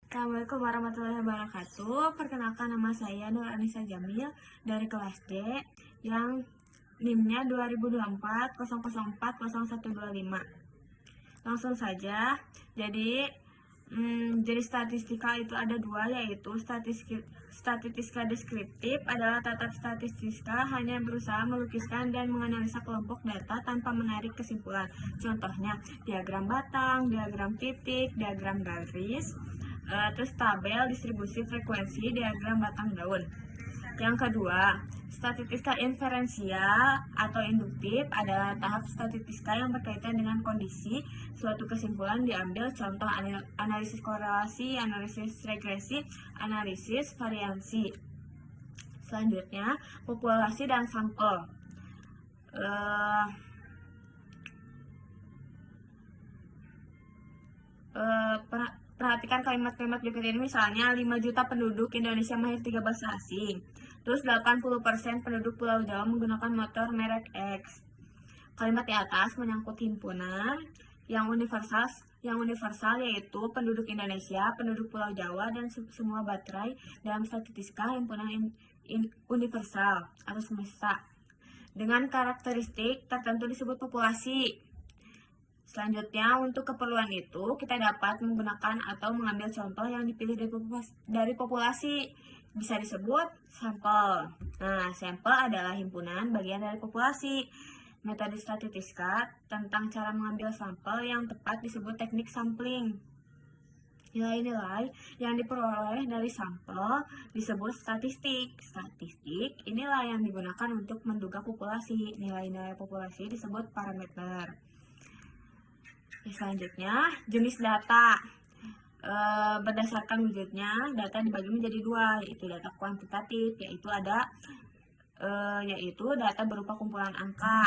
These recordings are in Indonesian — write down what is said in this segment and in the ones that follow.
Assalamualaikum warahmatullahi wabarakatuh. Perkenalkan, nama saya Nur Anissa Jamil dari kelas D yang NIM-nya 202400400125. Langsung saja. Jadi statistika itu ada dua, yaitu statistika deskriptif adalah tatap statistika hanya berusaha melukiskan dan menganalisa kelompok data tanpa menarik kesimpulan. Contohnya diagram batang, diagram titik, diagram garis, terus tabel distribusi frekuensi, diagram batang daun. Yang kedua, statistika inferensial atau induktif adalah tahap statistika yang berkaitan dengan kondisi suatu kesimpulan diambil, contoh analisis korelasi, analisis regresi, analisis variansi. Selanjutnya, populasi dan sampel. Perhatikan kalimat-kalimat berikut ini, misalnya 5 juta penduduk Indonesia mahir 3 bahasa asing. Terus 80% penduduk Pulau Jawa menggunakan motor merek X. Kalimat di atas menyangkut himpunan yang universal yaitu penduduk Indonesia, penduduk Pulau Jawa, dan semua baterai dalam statistika himpunan universal atau semesta. Dengan karakteristik tertentu disebut populasi. Selanjutnya, untuk keperluan itu kita dapat menggunakan atau mengambil contoh yang dipilih dari populasi. Bisa disebut sampel. Nah, sampel adalah himpunan bagian dari populasi. Metode statistika tentang cara mengambil sampel yang tepat disebut teknik sampling. Nilai-nilai yang diperoleh dari sampel disebut statistik. Statistik inilah yang digunakan untuk menduga populasi. Nilai-nilai populasi disebut parameter. Selanjutnya, jenis data. Berdasarkan wujudnya, data dibagi menjadi dua, yaitu data kuantitatif, yaitu data berupa kumpulan angka.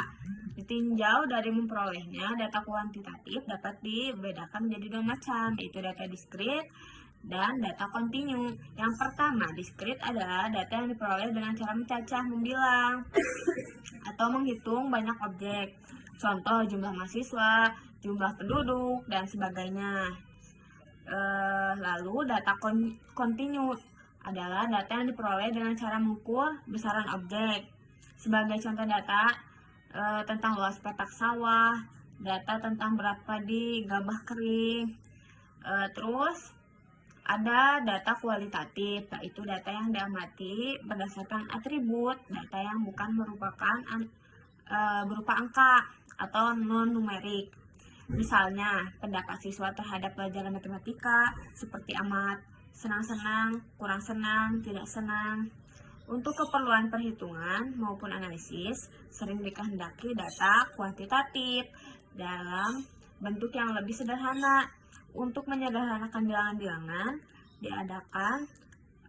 Ditinjau dari memperolehnya, data kuantitatif dapat dibedakan menjadi dua macam, yaitu data diskrit dan data kontinu. Yang pertama, diskrit adalah data yang diperoleh dengan cara mencacah, membilang, atau menghitung banyak objek. Contoh jumlah mahasiswa, jumlah penduduk, dan sebagainya. Lalu data kontinu adalah data yang diperoleh dengan cara mengukur besaran objek. Sebagai contoh data tentang luas petak sawah, data tentang berat padi, gabah kering. Terus ada data kualitatif, yaitu data yang diamati berdasarkan atribut, data yang bukan berupa angka atau non-numerik. Misalnya, pendapat siswa terhadap pelajaran matematika seperti amat, senang-senang, kurang senang, tidak senang. Untuk keperluan perhitungan maupun analisis, sering dikehendaki data kuantitatif dalam bentuk yang lebih sederhana. Untuk menyederhanakan bilangan-bilangan, diadakan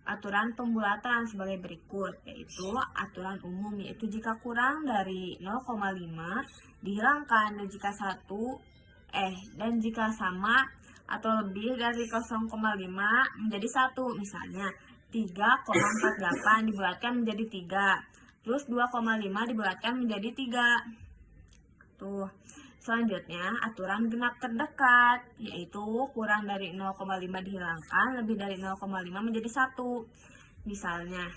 aturan pembulatan sebagai berikut, yaitu aturan umum, yaitu jika kurang dari 0,5 dihilangkan, dan jika sama atau lebih dari 0,5 menjadi 1. Misalnya 3,48 dibulatkan menjadi 3, terus 2,5 dibulatkan menjadi 3. Selanjutnya, aturan genap terdekat, yaitu kurang dari 0,5 dihilangkan, lebih dari 0,5 menjadi 1. Misalnya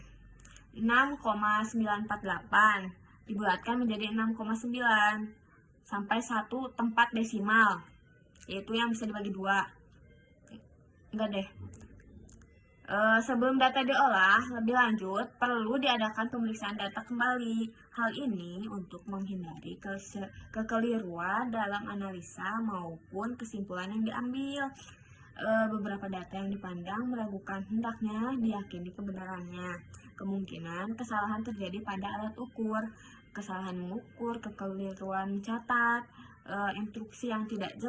6,948 dibulatkan menjadi 6,9 sampai 1 tempat desimal, yaitu yang bisa dibagi 2. Sebelum data diolah lebih lanjut, perlu diadakan pemeriksaan data kembali. Hal ini untuk menghindari kekeliruan dalam analisa maupun kesimpulan yang diambil. Beberapa data yang dipandang meragukan, hendaknya diyakini kebenarannya. Kemungkinan kesalahan terjadi pada alat ukur, kesalahan mengukur, kekeliruan mencatat, instruksi yang tidak jelas.